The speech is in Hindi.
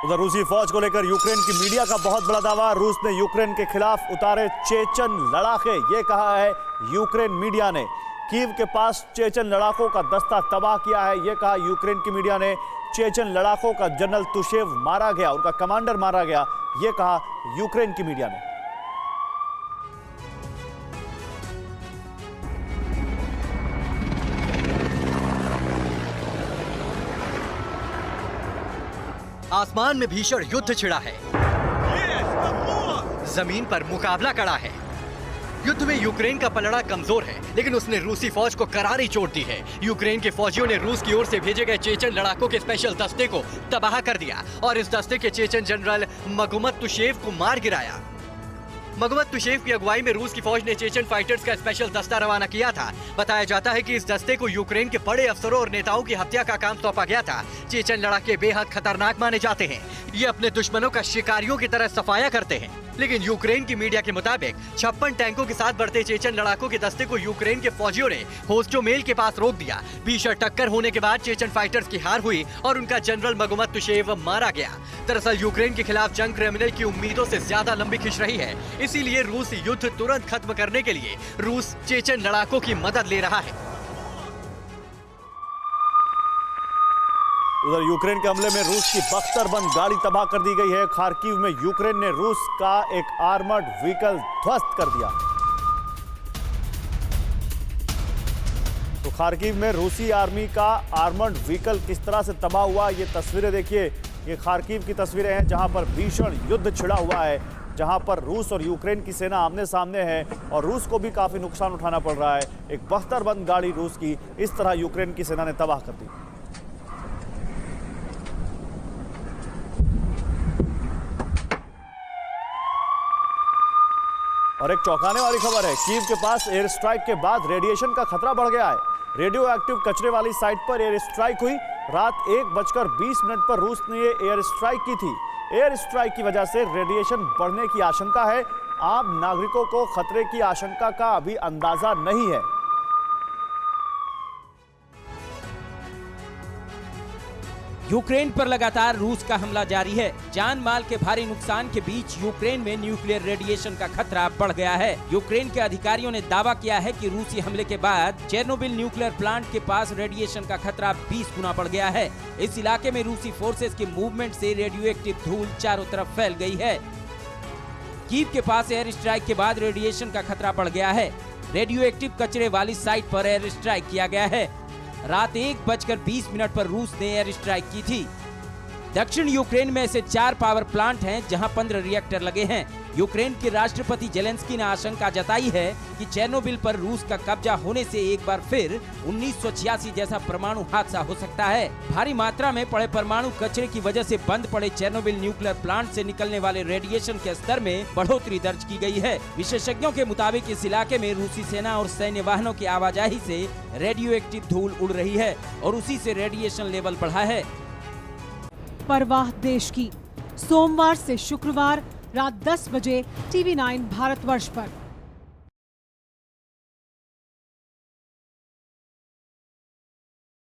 उधर रूसी फौज को लेकर यूक्रेन की मीडिया का बहुत बड़ा दावा। रूस ने यूक्रेन के खिलाफ उतारे चेचन लड़ाके, ये कहा है यूक्रेन मीडिया ने। कीव के पास चेचन लड़ाकों का दस्ता तबाह किया है, ये कहा यूक्रेन की मीडिया ने। चेचन लड़ाकों का जनरल तुशेव मारा गया, उनका कमांडर मारा गया, ये कहा यूक्रेन की मीडिया ने। आसमान में भीषण युद्ध छिड़ा है, जमीन पर मुकाबला कड़ा है। युद्ध में यूक्रेन का पलड़ा कमजोर है, लेकिन उसने रूसी फौज को करारी चोट दी है। यूक्रेन के फौजियों ने रूस की ओर से भेजे गए चेचन लड़ाकों के स्पेशल दस्ते को तबाह कर दिया और इस दस्ते के चेचन जनरल मगुमत तुशेव को मार गिराया। मगुमत तुशेव की अगुवाई में रूस की फौज ने चेचन फाइटर्स का स्पेशल दस्ता रवाना किया था। बताया जाता है कि इस दस्ते को यूक्रेन के बड़े अफसरों और नेताओं की हत्या का काम सौंपा गया था। चेचन लड़ाके बेहद खतरनाक माने जाते हैं। ये अपने दुश्मनों का शिकारियों की तरह सफाया करते हैं, लेकिन यूक्रेन की मीडिया के मुताबिक 56 टैंकों के साथ बढ़ते चेचन लड़ाकों के दस्ते को यूक्रेन के फौजियों ने होस्टोमेल के पास रोक दिया। भीषण टक्कर होने के बाद चेचन फाइटर्स की हार हुई और उनका जनरल मगुमत तुशेव मारा गया। दरअसल यूक्रेन के खिलाफ जंग क्रेमलिन की उम्मीदों से ज्यादा लंबी खिंच रही है, इसीलिए रूस युद्ध तुरंत खत्म करने के लिए रूस चेचन लड़ाकों की मदद ले रहा है। उधर यूक्रेन के हमले में रूस की बख्तरबंद गाड़ी तबाह कर दी गई है। खार्किव में यूक्रेन ने रूस का एक आर्मर्ड व्हीकल ध्वस्त कर दिया। तो खार्किव में रूसी आर्मी का आर्मर्ड व्हीकल किस तरह से तबाह हुआ, ये तस्वीरें देखिए। ये खार्किव की तस्वीरें हैं जहां पर भीषण युद्ध छिड़ा हुआ है, जहां पर रूस और यूक्रेन की सेना आमने सामने है और रूस को भी काफी नुकसान उठाना पड़ रहा है। एक बख्तरबंद गाड़ी रूस की इस तरह यूक्रेन की सेना ने तबाह कर दी। और एक चौंकाने वाली खबर है, कीव के पास एयर स्ट्राइक के बाद रेडिएशन का खतरा बढ़ गया है। रेडियो एक्टिव कचरे वाली साइट पर एयर स्ट्राइक हुई। रात 1:20 पर रूस ने ये एयर स्ट्राइक की थी। एयर स्ट्राइक की वजह से रेडिएशन बढ़ने की आशंका है। आम नागरिकों को खतरे की आशंका का अभी अंदाजा नहीं है। यूक्रेन पर लगातार रूस का हमला जारी है। जान माल के भारी नुकसान के बीच यूक्रेन में न्यूक्लियर रेडिएशन का खतरा बढ़ गया है। यूक्रेन के अधिकारियों ने दावा किया है कि रूसी हमले के बाद चेर्नोबिल न्यूक्लियर प्लांट के पास रेडिएशन का खतरा 20 गुना बढ़ गया है। इस इलाके में रूसी फोर्सेस के मूवमेंट से रेडियो एक्टिव धूल चारों तरफ फैल गई है। कीव के पास एयर स्ट्राइक के बाद रेडिएशन का खतरा बढ़ गया है। रेडियो एक्टिव कचरे वाली साइट पर एयर स्ट्राइक किया गया है। रात 1:20 पर रूस ने एयर स्ट्राइक की थी। दक्षिण यूक्रेन में ऐसे 4 पावर प्लांट हैं जहां 15 रिएक्टर लगे हैं। यूक्रेन के राष्ट्रपति जेलेंस्की ने आशंका जताई है कि चेर्नोबिल पर रूस का कब्जा होने से एक बार फिर 1986 जैसा परमाणु हादसा हो सकता है। भारी मात्रा में पड़े परमाणु कचरे की वजह से बंद पड़े चेर्नोबिल न्यूक्लियर प्लांट से निकलने वाले रेडिएशन के स्तर में बढ़ोतरी दर्ज की गई है। विशेषज्ञों के मुताबिक इस इलाके में रूसी सेना और सैन्य वाहनों की आवाजाही से रेडियो एक्टिव धूल उड़ रही है और उसी से रेडिएशन लेवल बढ़ा है। परवाह देश की, सोमवार से शुक्रवार रात 10 बजे TV9 भारतवर्ष पर।